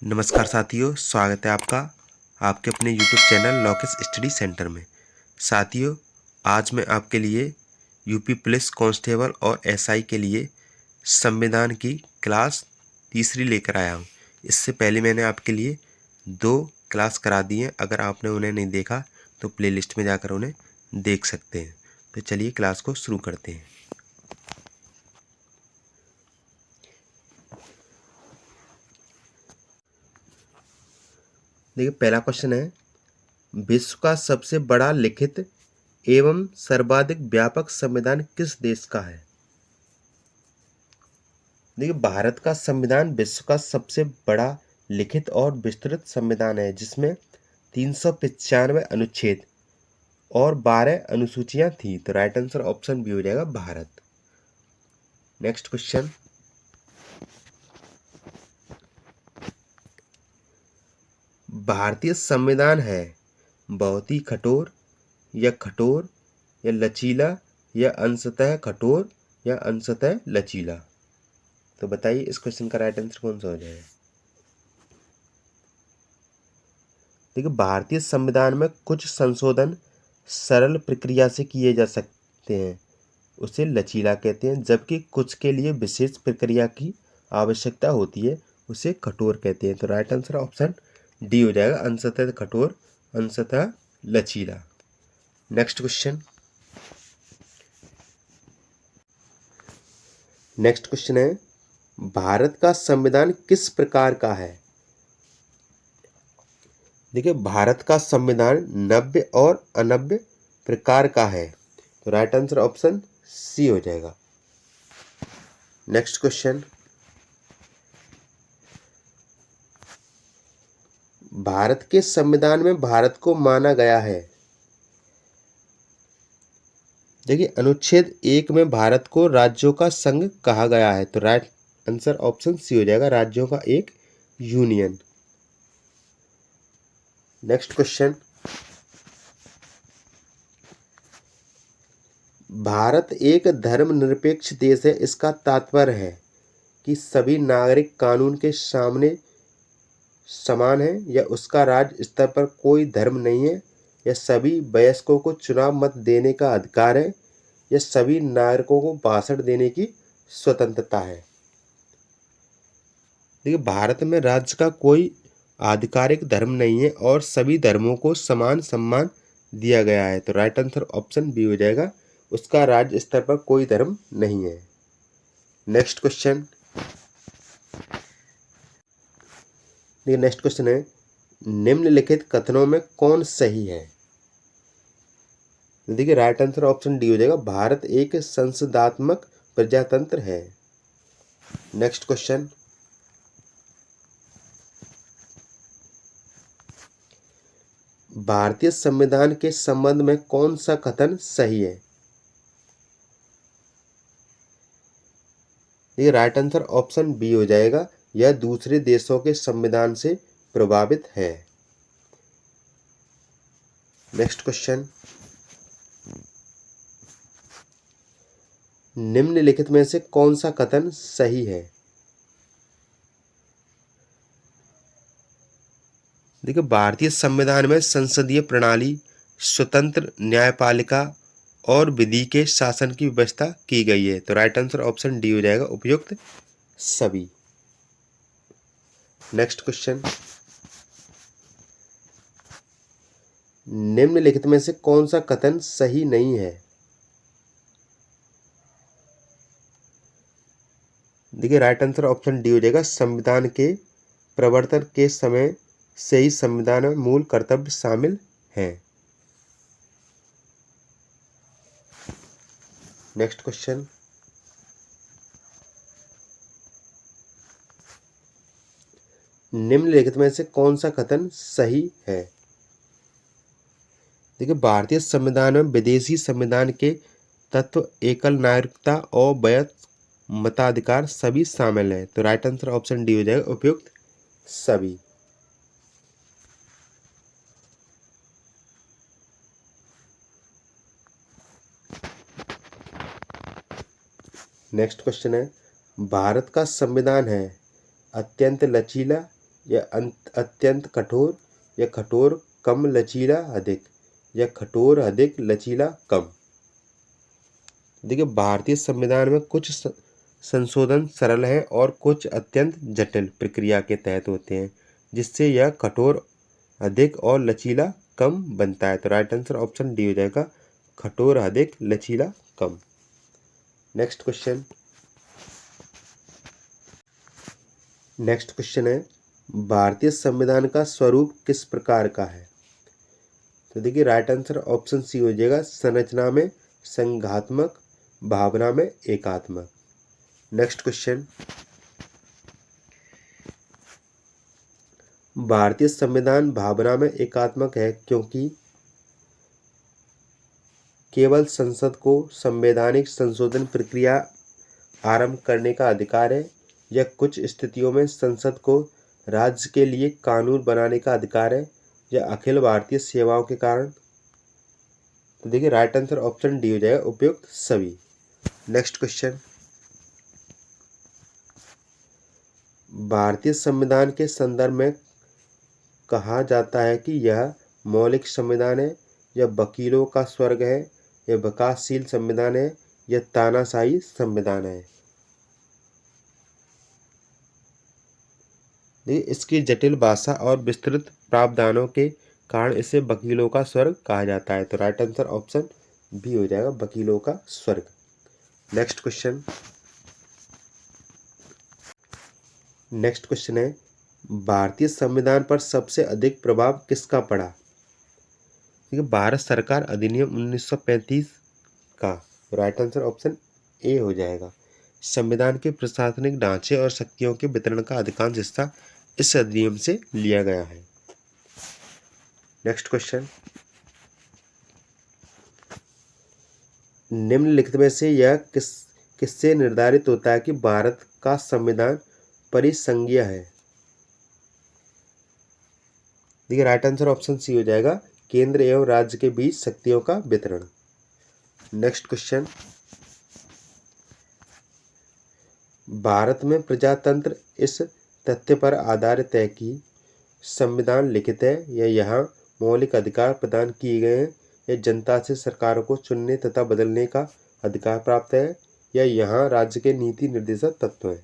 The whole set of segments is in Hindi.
नमस्कार साथियों, स्वागत है आपका आपके अपने YouTube चैनल लॉकेश स्टडी सेंटर में। साथियों, आज मैं आपके लिए यूपी पुलिस कांस्टेबल और एसआई के लिए संविधान की क्लास तीसरी लेकर आया हूं। इससे पहले मैंने आपके लिए 2 क्लास करा दी हैं। अगर आपने उन्हें नहीं देखा तो प्लेलिस्ट में जाकर उन्हें देख सकते हैं। तो चलिए क्लास को शुरू करते हैं। देखिए, पहला क्वेश्चन है, विश्व का सबसे बड़ा लिखित एवं सर्वाधिक व्यापक संविधान किस देश का है? देखिए, भारत का संविधान विश्व का सबसे बड़ा लिखित और विस्तृत संविधान है, जिसमें 395 अनुच्छेद और 12 अनुसूचियां थी। तो राइट आंसर ऑप्शन बी हो जाएगा, भारत। नेक्स्ट क्वेश्चन, भारतीय संविधान है बहुत ही कठोर या लचीला या अंशतः कठोर या अंशतः लचीला? तो बताइए इस क्वेश्चन का राइट आंसर कौन सा हो जाएगा? देखिए, भारतीय संविधान में कुछ संशोधन सरल प्रक्रिया से किए जा सकते हैं, उसे लचीला कहते हैं, जबकि कुछ के लिए विशेष प्रक्रिया की आवश्यकता होती है, उसे कठोर कहते हैं। तो राइट आंसर ऑप्शन डी हो जाएगा, अंशतः कठोर अंशतः लचीला। नेक्स्ट क्वेश्चन है, भारत का संविधान किस प्रकार का है? देखिए, भारत का संविधान नव्य और अनव्य प्रकार का है। तो राइट आंसर ऑप्शन सी हो जाएगा। नेक्स्ट क्वेश्चन, भारत के संविधान में भारत को माना गया है। देखिए, अनुच्छेद 1 में भारत को राज्यों का संघ कहा गया है। तो राइट आंसर ऑप्शन सी हो जाएगा, राज्यों का एक यूनियन। नेक्स्ट क्वेश्चन, भारत एक धर्मनिरपेक्ष देश है, इसका तात्पर्य है कि सभी नागरिक कानून के सामने समान है, या उसका राज्य स्तर पर कोई धर्म नहीं है, या सभी वयस्कों को चुनाव मत देने का अधिकार है, या सभी नागरिकों को भाषण देने की स्वतंत्रता है? देखिए, भारत में राज्य का कोई आधिकारिक धर्म नहीं है और सभी धर्मों को समान सम्मान दिया गया है। तो राइट आंसर ऑप्शन बी हो जाएगा, उसका राज्य स्तर पर कोई धर्म नहीं है। नेक्स्ट क्वेश्चन, देखिए नेक्स्ट क्वेश्चन है, निम्नलिखित कथनों में कौन सही है? देखिए, राइट आंसर ऑप्शन डी हो जाएगा, भारत एक संसदात्मक प्रजातंत्र है। नेक्स्ट क्वेश्चन, भारतीय संविधान के संबंध में कौन सा कथन सही है? ये राइट आंसर ऑप्शन बी हो जाएगा, यह दूसरे देशों के संविधान से प्रभावित है। नेक्स्ट क्वेश्चन, निम्नलिखित में से कौन सा कथन सही है? देखिए, भारतीय संविधान में संसदीय प्रणाली, स्वतंत्र न्यायपालिका और विधि के शासन की व्यवस्था की गई है। तो राइट आंसर ऑप्शन डी हो जाएगा, उपयुक्त सभी। नेक्स्ट क्वेश्चन, निम्नलिखित में से कौन सा कथन सही नहीं है? देखिए, राइट आंसर ऑप्शन डी हो जाएगा, संविधान के प्रवर्तन के समय से ही संविधान में मूल कर्तव्य शामिल हैं। नेक्स्ट क्वेश्चन, निम्नलिखित में से कौन सा कथन सही है? देखिए, भारतीय संविधान में विदेशी संविधान के तत्व एकल नागरिकता और वयस्क मताधिकार सभी शामिल हैं। तो राइट आंसर ऑप्शन डी हो जाएगा, उपयुक्त सभी। नेक्स्ट क्वेश्चन है, भारत का संविधान है अत्यंत लचीला या अत्यंत कठोर, या कठोर कम लचीला अधिक, या कठोर अधिक लचीला कम। देखिए भारतीय संविधान में कुछ संशोधन सरल हैं और कुछ अत्यंत जटिल प्रक्रिया के तहत होते हैं, जिससे यह कठोर अधिक और लचीला कम बनता है। तो राइट आंसर ऑप्शन डी हो जाएगा, कठोर अधिक लचीला कम। नेक्स्ट क्वेश्चन है, भारतीय संविधान का स्वरूप किस प्रकार का है? तो देखिए राइट आंसर ऑप्शन सी हो जाएगा, संरचना में संघात्मक, भावना में एकात्मक। नेक्स्ट क्वेश्चन, भारतीय संविधान भावना में एकात्मक है क्योंकि केवल संसद को संवैधानिक संशोधन प्रक्रिया आरंभ करने का अधिकार है, या कुछ स्थितियों में संसद को राज्य के लिए कानून बनाने का अधिकार है, या अखिल भारतीय सेवाओं के कारण? तो देखिए राइट आंसर ऑप्शन डी हो जाएगा, उपयुक्त सभी। नेक्स्ट क्वेश्चन, भारतीय संविधान के संदर्भ में कहा जाता है कि यह मौलिक संविधान है, या वकीलों का स्वर्ग है, या विकासशील संविधान है, या तानाशाही संविधान है? इसकी जटिल भाषा और विस्तृत प्रावधानों के कारण इसे वकीलों का स्वर्ग कहा जाता है। तो राइट आंसर ऑप्शन बी हो जाएगा, वकीलों का स्वर्ग। नेक्स्ट क्वेश्चन है, भारतीय संविधान पर सबसे अधिक प्रभाव किसका पड़ा? देखिए भारत सरकार अधिनियम 1935 का। राइट आंसर ऑप्शन ए हो जाएगा। संविधान के प्रशासनिक ढांचे और शक्तियों के वितरण का अधिकांश हिस्सा इस अधिनियम से लिया गया है। नेक्स्ट क्वेश्चन, निम्नलिखित में से यह किससे निर्धारित होता है कि भारत का संविधान परिसंघीय है? देखिए राइट आंसर ऑप्शन सी हो जाएगा, केंद्र एवं राज्य के बीच शक्तियों का वितरण। नेक्स्ट क्वेश्चन, भारत में प्रजातंत्र इस तथ्य पर आधारित है कि संविधान लिखित है, या यहाँ मौलिक अधिकार प्रदान किए गए हैं, या जनता से सरकारों को चुनने तथा बदलने का अधिकार प्राप्त है, या यहाँ राज्य के नीति निर्देशक तत्व हैं?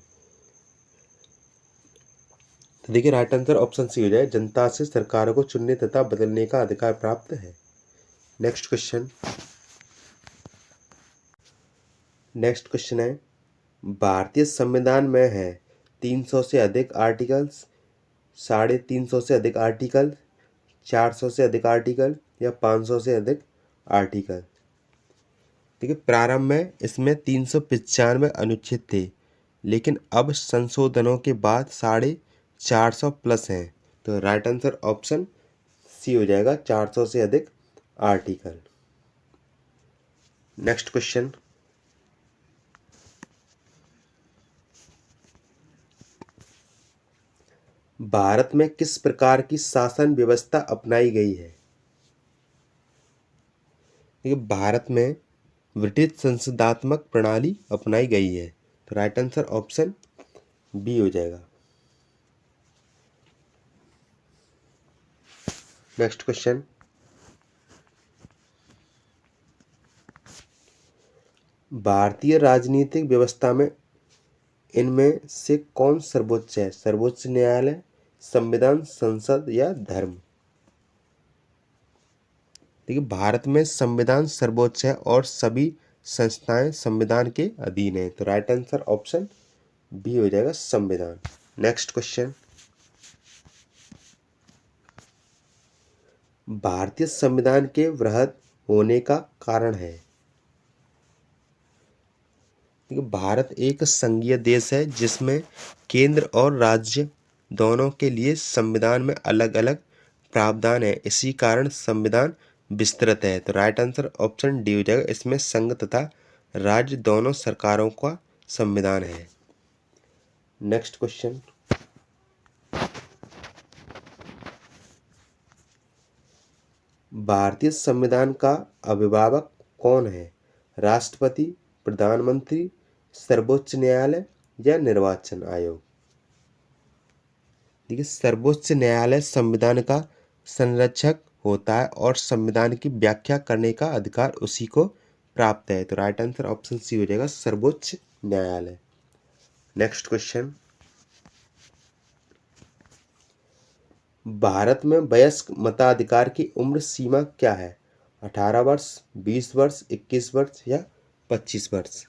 तो देखिए राइट आंसर ऑप्शन सी हो जाए, जनता से सरकारों को चुनने तथा बदलने का अधिकार प्राप्त है। नेक्स्ट क्वेश्चन है, भारतीय संविधान में है 300 से अधिक आर्टिकल्स, 350 से अधिक आर्टिकल, 400 से अधिक आर्टिकल, या 500 से अधिक आर्टिकल? देखिए प्रारंभ में इसमें 395 अनुच्छेद थे, लेकिन अब संशोधनों के बाद 450 प्लस हैं। तो राइट आंसर ऑप्शन सी हो जाएगा, 400 से अधिक आर्टिकल। नेक्स्ट क्वेश्चन, भारत में किस प्रकार की शासन व्यवस्था अपनाई गई है? देखिए भारत में ब्रिटिश संसदात्मक प्रणाली अपनाई गई है। तो राइट आंसर ऑप्शन बी हो जाएगा। नेक्स्ट क्वेश्चन, भारतीय राजनीतिक व्यवस्था में इनमें से कौन सर्वोच्च है? सर्वोच्च न्यायालय, संविधान, संसद, या धर्म? देखिए भारत में संविधान सर्वोच्च है और सभी संस्थाएं संविधान के अधीन है। तो राइट आंसर ऑप्शन बी हो जाएगा, संविधान। नेक्स्ट क्वेश्चन, भारतीय संविधान के वृहद होने का कारण है? देखिए भारत एक संघीय देश है जिसमें केंद्र और राज्य दोनों के लिए संविधान में अलग अलग प्रावधान है। इसी कारण संविधान विस्तृत है। तो राइट आंसर ऑप्शन डी हो जाएगा, इसमें संघ तथा राज्य दोनों सरकारों का संविधान है। नेक्स्ट क्वेश्चन, भारतीय संविधान का अभिभावक कौन है? राष्ट्रपति, प्रधानमंत्री, सर्वोच्च न्यायालय, या निर्वाचन आयोग? देखिए, सर्वोच्च न्यायालय संविधान का संरक्षक होता है और संविधान की व्याख्या करने का अधिकार उसी को प्राप्त है। तो राइट आंसर ऑप्शन सी हो जाएगा, सर्वोच्च न्यायालय। नेक्स्ट क्वेश्चन, भारत में वयस्क मताधिकार की उम्र सीमा क्या है? 18 वर्ष, 20 वर्ष, 21 वर्ष या 25 वर्ष?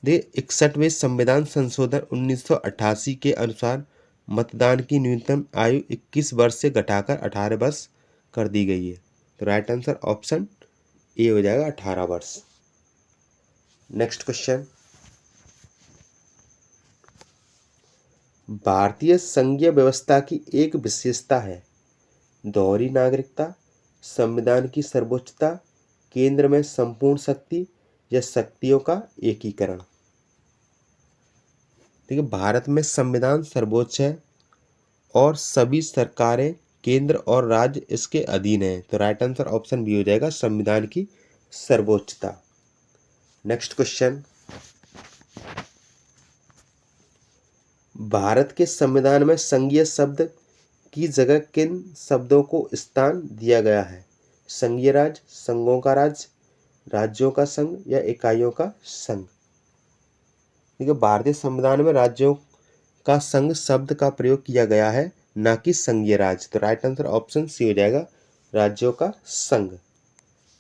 देखिए, 61वें संविधान संशोधन 1988 के अनुसार मतदान की न्यूनतम आयु 21 वर्ष से घटाकर 18 वर्ष कर दी गई है। तो राइट आंसर ऑप्शन ए हो जाएगा, 18 वर्ष। नेक्स्ट क्वेश्चन, भारतीय संघीय व्यवस्था की एक विशेषता है दोहरी नागरिकता, संविधान की सर्वोच्चता, केंद्र में संपूर्ण शक्ति या शक्तियों का एकीकरण। देखिए, भारत में संविधान सर्वोच्च है और सभी सरकारें, केंद्र और राज्य इसके अधीन है। तो राइट आंसर ऑप्शन बी हो जाएगा, संविधान की सर्वोच्चता। नेक्स्ट क्वेश्चन, भारत के संविधान में संघीय शब्द की जगह किन शब्दों को स्थान दिया गया है? संघीय राज्य, संघों का राज्य, राज्यों का संघ या इकाइयों का संघ? देखिए, भारतीय संविधान में राज्यों का संघ शब्द का प्रयोग किया गया है, ना कि संघीय राज्य। तो राइट आंसर ऑप्शन सी हो जाएगा, राज्यों का संघ।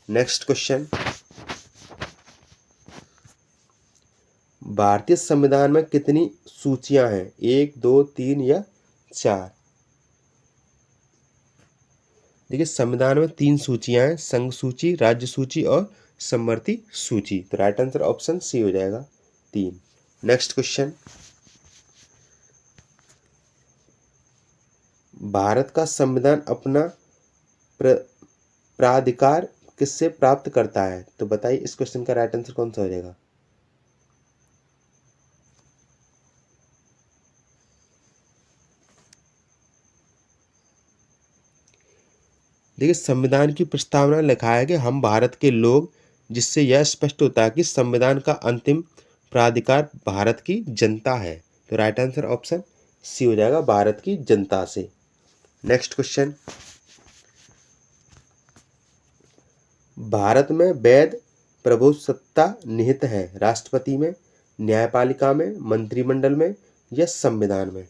नेक्स्ट क्वेश्चन, भारतीय संविधान में कितनी सूचियां हैं? 1, 2, 3 या 4? देखिए, संविधान में 3 सूचियां हैं, संघ सूची, राज्य सूची और समवर्ती सूची। तो राइट आंसर ऑप्शन सी हो जाएगा, 3। नेक्स्ट क्वेश्चन, भारत का संविधान अपना प्राधिकार किससे प्राप्त करता है? तो बताइए, इस क्वेश्चन का राइट आंसर कौन सा हो जाएगा? देखिए, संविधान की प्रस्तावना लिखा है कि हम भारत के लोग, जिससे यह स्पष्ट होता है कि संविधान का अंतिम प्राधिकार भारत की जनता है। तो राइट आंसर ऑप्शन सी हो जाएगा, भारत की जनता से। नेक्स्ट क्वेश्चन, भारत में वैध प्रभुसत्ता निहित है राष्ट्रपति में, न्यायपालिका में, मंत्रिमंडल में या संविधान में?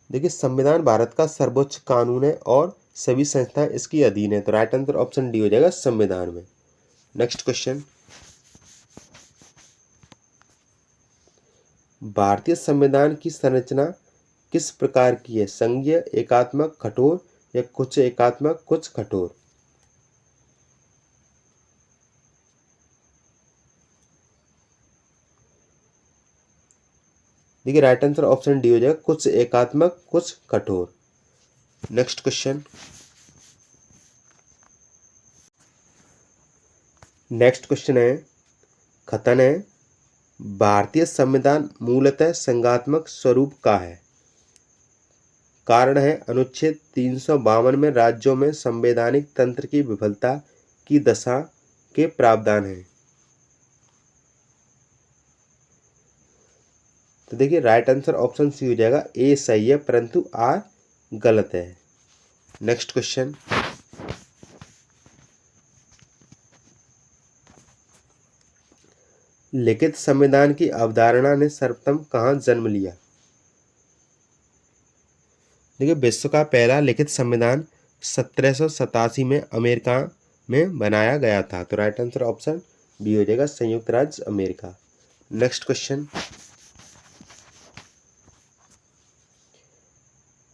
देखिए, संविधान भारत का सर्वोच्च कानून है और सभी संस्थाएं इसकी अधीन है। तो राइट आंसर ऑप्शन डी हो जाएगा, संविधान में। नेक्स्ट क्वेश्चन, भारतीय संविधान की संरचना किस प्रकार की है? संघीय, एकात्मक, कठोर या कुछ एकात्मक कुछ कठोर? देखिए, राइट आंसर ऑप्शन डी हो जाएगा, कुछ एकात्मक कुछ कठोर। नेक्स्ट क्वेश्चन, है कथन है भारतीय संविधान मूलतः संघात्मक स्वरूप का है। कारण है अनुच्छेद 352 में राज्यों में संवैधानिक तंत्र की विफलता की दशा के प्रावधान है। तो देखिए, राइट आंसर ऑप्शन सी हो जाएगा, ए सही है परंतु आर गलत है। नेक्स्ट क्वेश्चन, लिखित संविधान की अवधारणा ने सर्वप्रथम कहाँ जन्म लिया? देखिए, विश्व का पहला लिखित संविधान 1787 में अमेरिका में बनाया गया था। तो राइट आंसर ऑप्शन बी हो जाएगा, संयुक्त राज्य अमेरिका। नेक्स्ट क्वेश्चन,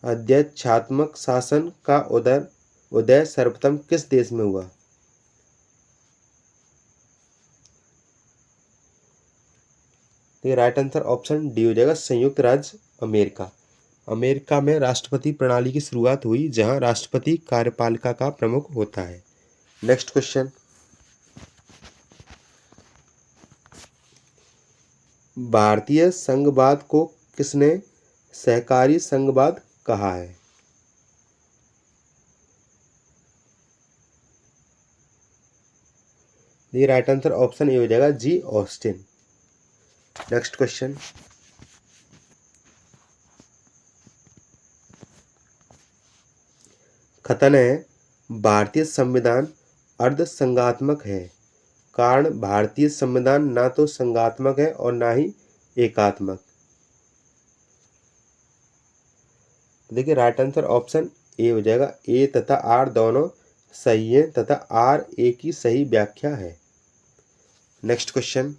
अध्यक्षात्मक शासन का उदय सर्वप्रथम किस देश में हुआ? तो राइट आंसर ऑप्शन डी हो जाएगा, संयुक्त राज्य अमेरिका। अमेरिका में राष्ट्रपति प्रणाली की शुरुआत हुई, जहां राष्ट्रपति कार्यपालिका का प्रमुख होता है। नेक्स्ट क्वेश्चन, भारतीय संघवाद को किसने सहकारी संघवाद कहा है? देखिए राइट आंसर ऑप्शन ए हो जाएगा जी ऑस्टिन। नेक्स्ट क्वेश्चन, कथन है भारतीय संविधान अर्धसंघात्मक है। कारण भारतीय संविधान ना तो संघात्मक है और ना ही एकात्मक। देखिए राइट आंसर ऑप्शन ए हो जाएगा। ए तथा आर दोनों सही है तथा आर ए की सही व्याख्या है। नेक्स्ट क्वेश्चन,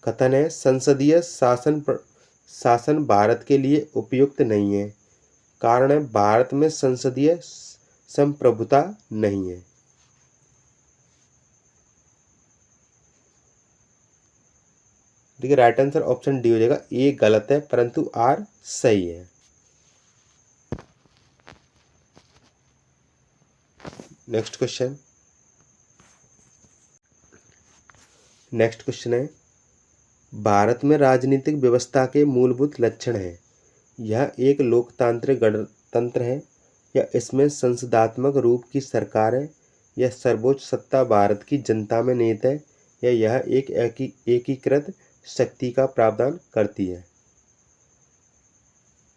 कथन है संसदीय शासन भारत के लिए उपयुक्त नहीं है। कारण है भारत में संसदीय संप्रभुता नहीं है। देखिए राइट आंसर ऑप्शन डी हो जाएगा। ए गलत है परंतु आर सही है। नेक्स्ट क्वेश्चन, है भारत में राजनीतिक व्यवस्था के मूलभूत लक्षण हैं। यह एक लोकतांत्रिक गणतंत्र है या इसमें संसदात्मक रूप की सरकार है या सर्वोच्च सत्ता भारत की जनता में निहित है या यह एक एकीकृत शक्ति का प्रावधान करती है।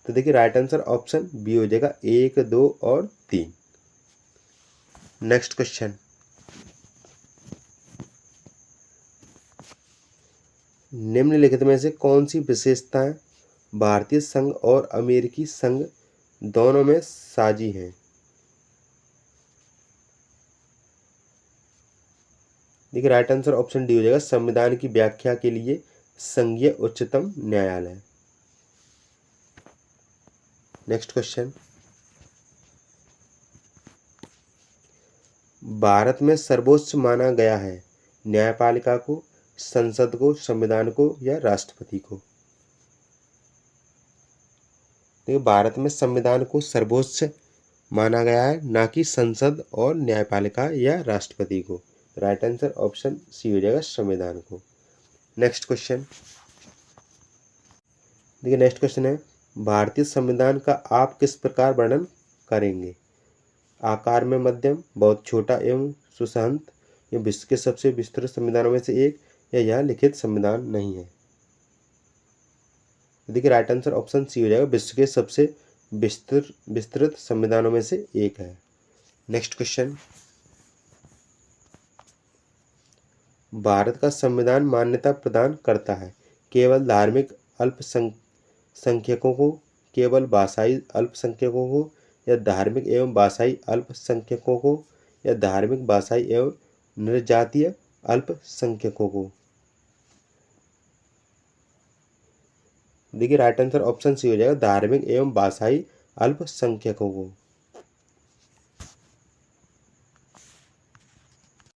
तो देखिए राइट आंसर ऑप्शन बी हो जाएगा। 1, 2 और 3। नेक्स्ट क्वेश्चन, निम्नलिखित में से कौन सी विशेषताएं भारतीय संघ और अमेरिकी संघ दोनों में साझी हैं। देखिए राइट आंसर ऑप्शन डी हो जाएगा। संविधान की व्याख्या के लिए संघीय उच्चतम न्यायालय। नेक्स्ट क्वेश्चन, भारत में सर्वोच्च माना गया है न्यायपालिका को, संसद को, संविधान को या राष्ट्रपति को। देखिए भारत में संविधान को सर्वोच्च माना गया है, ना कि संसद और न्यायपालिका या राष्ट्रपति को। राइट आंसर ऑप्शन सी हो जाएगा, संविधान को। नेक्स्ट क्वेश्चन, देखिए नेक्स्ट क्वेश्चन है भारतीय संविधान का आप किस प्रकार वर्णन करेंगे। आकार में मध्यम, बहुत छोटा एवं सुसंत, यह विश्व के सबसे विस्तृत संविधानों में से एक, या यह लिखित संविधान नहीं है। देखिए राइट आंसर ऑप्शन सी हो जाएगा। विश्व के सबसे विस्तृत संविधानों में से एक है। नेक्स्ट क्वेश्चन, भारत का संविधान मान्यता प्रदान करता है केवल धार्मिक अल्पसंख्यकों को, केवल भाषाई अल्पसंख्यकों को, या धार्मिक एवं भाषाई अल्पसंख्यकों को, या धार्मिक भाषाई एवं निर्जातीय अल्पसंख्यकों को। देखिए राइट आंसर ऑप्शन सी हो जाएगा। धार्मिक एवं भाषाई अल्पसंख्यकों को।